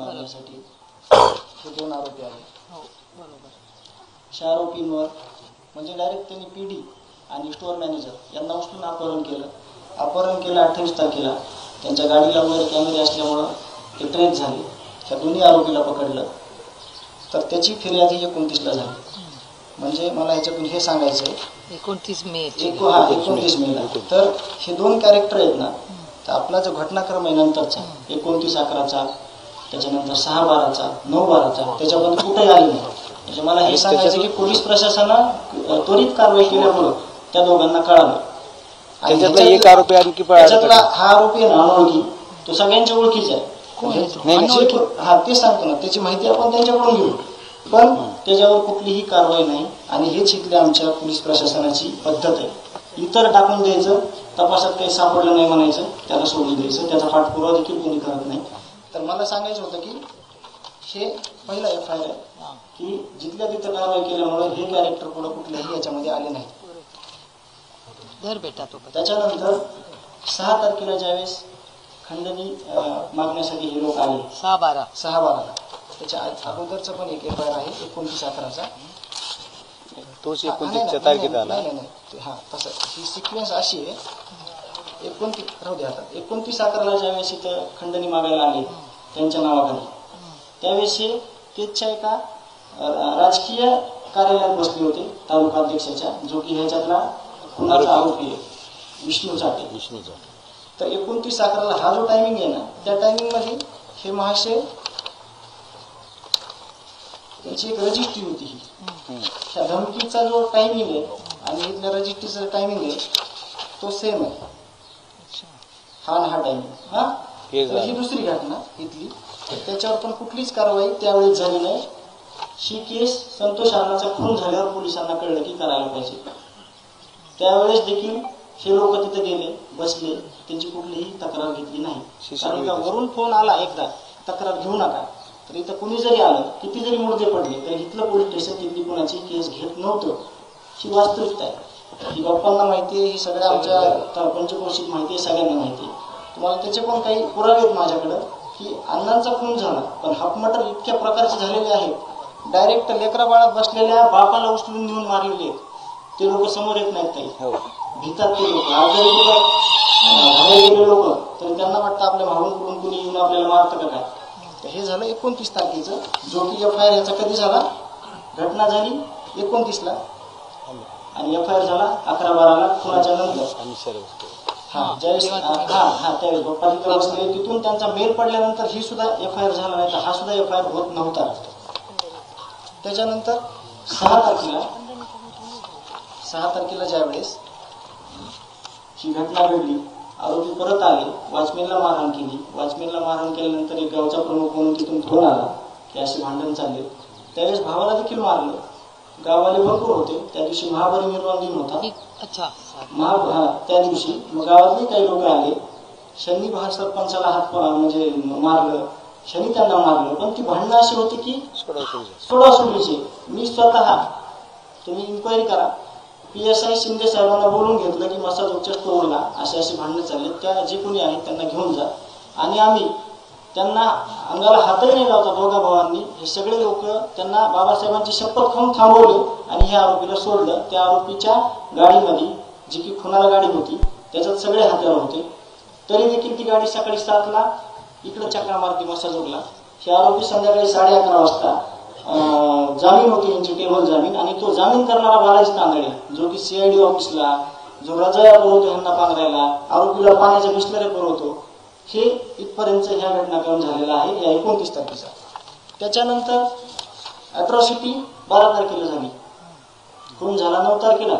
मारण्यासाठी हे दोन आरोपी आले. अशा आरोपींवर म्हणजे डायरेक्ट त्यांनी पीडी आणि स्टोअर मॅनेजर यांना उचलून अपहरण केलं. 28 तारखेला त्यांच्या गाडीला वगैरे कॅमेरे असल्यामुळं ते ट्रेस झाले. त्या दोन्ही आरोपीला पकडलं. तर त्याची फिर्याद ही 29ला झाली. म्हणजे मला ह्याच्यातून हे सांगायचं आहे 29 मे 29 मेला. तर हे दोन कॅरेक्टर आहेत ना, तर आपला जो घटनाक्रम आहे नंतरचा 29/11चा, त्याच्यानंतर 6/12चा, 9/12चा, त्याच्याबद्दल कुठेही आले नाही. म्हणजे मला हे सांगायचं की पोलीस प्रशासनानं त्वरित कारवाई केल्यामुळं त्या दोघांना कळालं. एक आरोपी आणखी त्याच्यातला हा आरोपी आहे ना अनोळखी, तो सगळ्यांच्या ओळखीचा आहे. हा ते सांगतो ना, त्याची माहिती आपण त्यांच्याकडून घेऊ, पण त्याच्यावर कुठलीही कारवाई नाही. आणि हेच इथली आमच्या पोलीस प्रशासनाची पद्धत आहे. इतर टाकून द्यायचं, तपासात काही सापडलं नाही म्हणायचं, त्याला सोडून द्यायचं, त्याचा पाठपुरावा देखील कोणी करत नाही. तर मला सांगायचं होतं की हे पहिला FIR आहे की जिथल्या तिथं कारवाई केल्यामुळे हे कॅरेक्टर पुढे कुठल्याही याच्यामध्ये आले नाही. त्याच्यानंतर 6 तारखेला ज्यावेळेस खंडणी मागण्यासाठी हे लोक आले 6/12ला, त्याच्या अगोदरचा पण एक FIR आहे 29/11चा. तोच 29च्या तारखेत आला. नाही हा तसं ही सिक्वेन्स अशी आहे. 29/11ला ज्यावेळेस इथं खंडणी मागायला आले त्यांच्या नावाखाली, त्यावेळेस हे तेजच्या एका राजकीय कार्यालयात बसले होते तालुका अध्यक्षाच्या, जो की ह्याच्यातला खुनाचा आरोपी आहे विष्णू चाटे. तर 29/11ला हा जो टायमिंग आहे ना, त्या टायमिंग मध्ये हे महाशय त्यांची एक रजिस्ट्री होती. ही त्या धमकीचा जो टायमिंग आहे आणि इथल्या रजिस्ट्रीचा टायमिंग आहे तो सेम आहे. हा टायमिंग हा. ही दुसरी घटना इथली, त्याच्यावर पण कुठलीच कारवाई त्यावेळेस झाली नाही. ही केस संतोष अण्णाचा खून झाल्यावर पोलिसांना कळलं की करायला पाहिजे. त्यावेळेस देखील हे लोक तिथे गेले, बसले, त्यांची कुठलीही तक्रार घेतली नाही. कारण का वरून फोन आला एकदा तक्रार घेऊ नका, तर इथं कुणी जरी आलं, किती जरी मुर्दे पडले, तर इथलं पोलीस स्टेशन तिथली कुणाची केस घेत नव्हतं. ही वास्तविकता आहे. ही बाप्पांना माहिती आहे, ही सगळ्या आमच्या पंचक्रोशीत माहिती आहे, सगळ्यांना माहिती आहे. तुम्हाला त्याचे पण काही पुरावे आहेत माझ्याकडं की अण्णांचा खून झाला, पण हाफमटर इतक्या प्रकारचे झालेले आहेत. डायरेक्ट लेकरा बाळात बसलेल्या बापाला उचलून नेऊन मारलेले आहेत. ते लोक समोर येत नाहीत काही, भीतात ते लोक. आज जरी कुठे गेले लोक, तर त्यांना वाटतं आपल्या भाऊन कुठून कुणी येऊन आपल्याला मारतं का काय. तर हे झालं 29 तारखेचं, जो की FIR याचा कधी झाला, घटना झाली 29ला आणि FIR झाला 11/12ला खुनाच्या नंतर. ज्यावेळेस त्यावेळेस बाप्पा तिथं बसले, तिथून त्यांचा मेल पडल्यानंतर ही सुद्धा FIR झाला नाही, तर हा सुद्धा FIR होत नव्हता. त्याच्यानंतर 6 तारखेला ज्यावेळेस ही घटना घडली, आरोपी परत आले, वॉचमॅनला मारहाण केली. वॉचमॅनला मारहाण केल्यानंतर एक गावचा प्रमुख म्हणून तिथून फोन आला की असे भांडण चालले. त्यावेळेस भावाला देखील मारलं. गाववाले भरपूर होते. त्या दिवशी महापरिनिर्वाण दिन होता. त्या दिवशी मग गावातले काही लोक आले. शनी बहार सरपंचाला हात म्हणजे मारलं, शनी त्यांना मारलं. पण ती भांडणं अशी होती की सोडासोडीची. मी स्वतः, तुम्ही इन्क्वायरी करा, PSI शिंदे साहेबांना बोलून घेतलं की मसाजोगच्या स्टोअरला असे भांडणं चालले, त्या जे कोणी आहेत त्यांना घेऊन जा. आणि आम्ही त्यांना अंगाला हातही नाही लावता दोघा भावांनी. हे सगळे लोक त्यांना बाबासाहेबांची शपथ खाऊन थांबवले आणि हे आरोपीला सोडलं. त्या आरोपीच्या गाडीमध्ये, जी की खुनाला गाडी होती, त्याच्यात सगळे हत्यार होते. तरी देखील ती गाडी सकाळी 7ला इकडं चक्रा मारती मसाजोगला. हे आरोपी संध्याकाळी 11:30 वाजता जामीन होती यांची, टेबल जामीन. आणि तो जामीन करणारा बालाजी तांदळे, जो की CID ऑफिसला, जो रजाया पुरवतो ह्यांना पांघरायला, आरोपीला पाण्याच्या बिस्लऱ्या पुरवतो, हे इथपर्यंत ह्या घटनाक्रम झालेला आहे या 29 तारखेचा. त्याच्यानंतर अॅट्रॉसिटी 12 तारखेला झाली. खून झाला 9 तारखेला,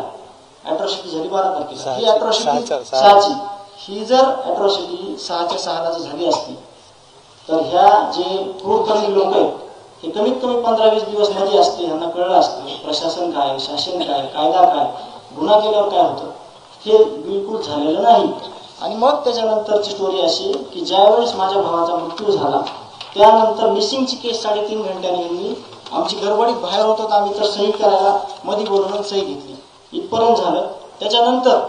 अॅट्रॉसिटी झाली 12 तारखेला. ही अॅट्रॉसिटी 6ची. ही जर अॅट्रॉसिटी 6च्या 6ला जर झाली असती, तर ह्या जे क्रूरकर्मी लोक आहेत हे कमीत कमी 15-20 दिवस मध्ये असते. यांना कळलं असतं प्रशासन काय, शासन काय, कायदा काय, गुन्हा केल्यावर काय होतं. हे बिलकुल झालेलं नाही. आणि मग त्याच्यानंतरची स्टोरी अशी की ज्यावेळेस माझ्या भावाचा मृत्यू झाला, त्यानंतर मिसिंगची केस 3.5 घंट्याने यांनी, आमची गडबडीत बाहेर होतो तर आम्ही तर सही करायला मध्ये बोलून सही घेतली, इथपर्यंत झालं. त्याच्यानंतर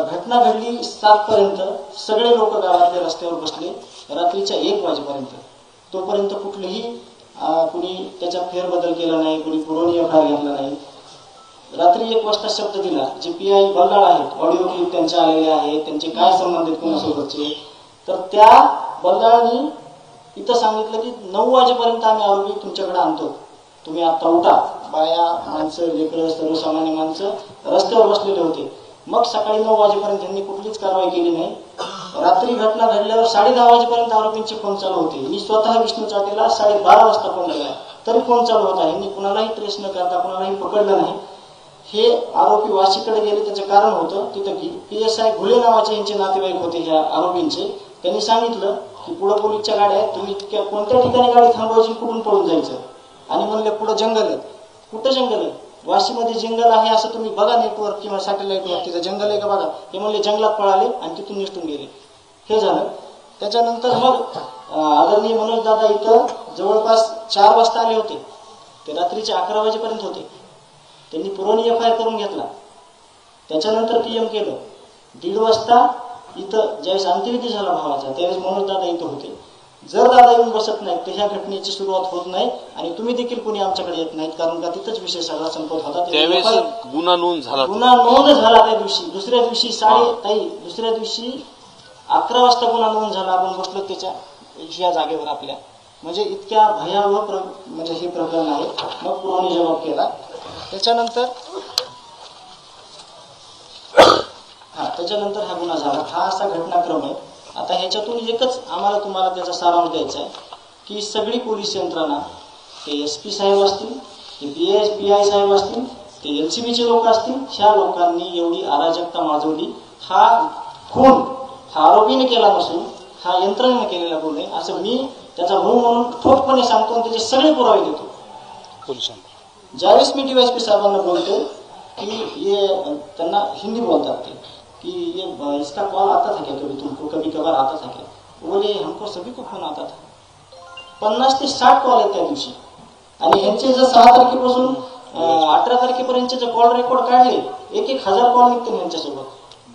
घटना घडली 7 पर्यंत. सगळे लोक गावातल्या रस्त्यावर बसले रात्रीच्या 1 वाजेपर्यंत. तोपर्यंत कुठलीही कुणी त्याच्यात फेरबदल केला नाही, कुणी पुरवणी एफआयआर घेतला नाही. रात्री 1 वाजता शब्द दिला, जे PI बल्लाळ आहेत, ऑडिओ क्लिप त्यांच्या आलेले आहेत, त्यांचे काय संबंधित कोणासोबतचे, तर त्या बल्लाळांनी इथं सांगितलं की 9 वाजेपर्यंत आम्ही आरोपी तुमच्याकडे आणतो, तुम्ही आता उठा. बाया, माणसं, लेकरं, सर्वसामान्य माणसं रस्त्यावर बसलेले होते. मग सकाळी 9 वाजेपर्यंत त्यांनी कुठलीच कारवाई केली नाही. रात्री घटना घडल्यावर 10:30 वाजेपर्यंत आरोपींचे फोन चालू होते. मी स्वतः विष्णू चाटेला 12:30 वाजता फोन केला, तरी फोन चालू होता. यांनी कुणालाही ट्रेस न करता कुणालाही पकडलं नाही. हे आरोपी वाशीकडे गेले, त्याचं कारण होतं तिथं की PSI घुले नावाचे यांचे नातेवाईक होते ह्या आरोपींचे. त्यांनी सांगितलं की पुढे पोलीसच्या गाड्या आहेत, तुम्ही कोणत्या ठिकाणी गाडी थांबवायची, कुठून पळून जायचं. आणि म्हणले पुढे जंगल आहे. कुठं जंगल आहे? वाशीमध्ये जंगल आहे असं तुम्ही बघा नेटवर्क किंवा सॅटेलाइटवर, तिथं जंगल आहे का बघा. हे म्हणले जंगलात पळाले आणि तिथून निसटून गेले. हे झालं. त्याच्यानंतर मग आदरणीय मनोज दादा इथं जवळपास 4 वाजता आले होते. ते रात्रीचे 11 वाजेपर्यंत होते. त्यांनी पुरवणी एफआयआर करून घेतला. त्याच्यानंतर PM केलं. 1:30 वाजता इथं ज्यावेळेस अंत्यविधी झाला भावाचा, त्यावेळेस मनोज दादा इथं होते. जर दादा येऊन बसत नाहीत तर ह्या घटनेची सुरुवात होत नाही आणि तुम्ही देखील कोणी आमच्याकडे येत नाहीत, कारण का तिथंच विषय सगळा संपत होता. गुन्हा नोंद झाला त्या दिवशी. दुसऱ्या दिवशी 11 वाजता गुन्हा नोंद झाला. आपण बसलो त्याच्या ह्या जागेवर आपल्या, म्हणजे इतक्या भयावह म्हणजे हे प्रकरण आहे. मग पुरवणी जबाब केला. त्याच्यानंतर हा गुन्हा झाला. हा असा घटनाक्रम आहे. आता ह्याच्यातून एकच आम्हाला तुम्हाला त्याचा सारांश द्यायचा आहे की सगळी पोलीस यंत्रणा, ते SP साहेब असतील, ते PI साहेब असतील, ते LCBचे लोक असतील, ह्या लोकांनी एवढी अराजकता माजवली. हा खून हा आरोपीने केला नसून हा यंत्रणेने केलेला गुन्हा आहे असं मी त्याचा भाऊ म्हणून ठोकपणे सांगतो आणि त्याचे सगळे पुरावे देतो पोलिसांना. ज्यावेळेस मी DYSP साहेबांना बोलतो की ये त्यांना हिंदी बोलतात ते कि ये इसका कॉल आता था क्या कभी तुमको, कभी कभार आता था क्या. बोले हमको सभी को फोन आता था. 50 ते 60 कॉल आहेत त्या दिवशी. आणि यांचे जर 6 तारखेपासून 18 तारखेपर्यंतचे जर कॉल रेकॉर्ड काढले, 1,000 कॉल निघते यांच्यासोबत.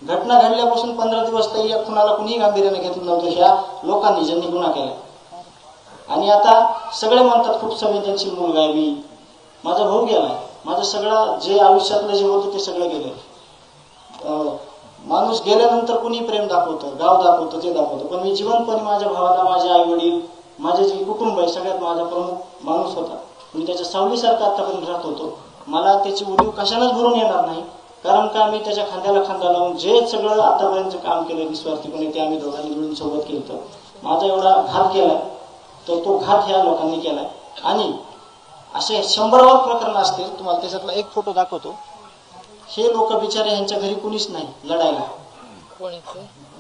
घटना घडल्यापासून 15 दिवस तरी या खुनाला कुणीही गांभीर्याने घेतलं नव्हतं ह्या लोकांनी ज्यांनी गुन्हा केला. आणि आता सगळे म्हणतात खूप संवेदनशील मुलगा आहे मी, माझा भाऊ गेलाय, माझं सगळं जे आयुष्यातलं जे होतं ते सगळं गेलं. माणूस गेल्यानंतर कुणी प्रेम दाखवतं, गाव दाखवतं, ते दाखवतं, पण मी जिवंतपणे माझ्या भावाला, माझे आई वडील, माझे जे कुटुंब आहे सगळ्यात माझा प्रमुख माणूस होता. मी त्याच्या सावलीसारखा आतापर्यंत राहत होतो. मला त्याची उणीव कशालाच भरून येणार नाही, कारण का मी त्याच्या खांद्याला खांदा लावून जे सगळं आतापर्यंत काम केलं निस्वार्थीपणे ते आम्ही दोघांनी मिळून सोबत केलं. माझा एवढा घात केलाय तर तो घात ह्या लोकांनी केलाय. आणि असे 100वर प्रकरण असतील. तुम्हाला त्याच्यातला एक फोटो दाखवतो. हे लोक बिचारे यांच्या घरी कुणीच नाही लढायला,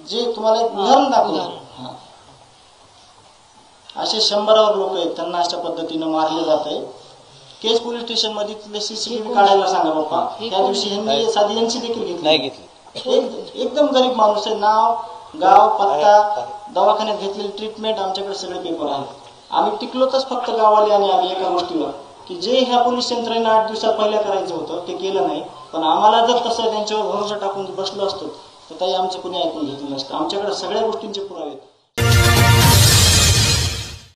जे तुम्हाला एक उदाहरण दाखवतो. असे 100वर लोक आहेत, त्यांना अशा पद्धतीनं मारले जात आहे. केज पोलीस स्टेशन मध्ये CCTV काढायला सांगा बाप्पा. त्या दिवशी यांनी साधी यांची देखील घेतली. एकदम गरीब माणूस आहे. नाव, गाव, पत्ता, दवाखान्यात घेतलेली ट्रीटमेंट, आमच्याकडे सगळे पेपर आहेत. आम्ही टिकलोतच फक्त गावाले आणि आम्ही एका गोष्टीवर की जे ह्या पोलीस यंत्रणेनं 8 दिवसात पहिल्या करायचं होतं ते केलं नाही. पण आम्हाला जर तसं त्यांच्यावर भरोसा टाकून बसलो असतो तर काही आमचं कुणी ऐकून घेतलं नसतं. आमच्याकडे सगळ्या गोष्टींचे पुरावे आहेत.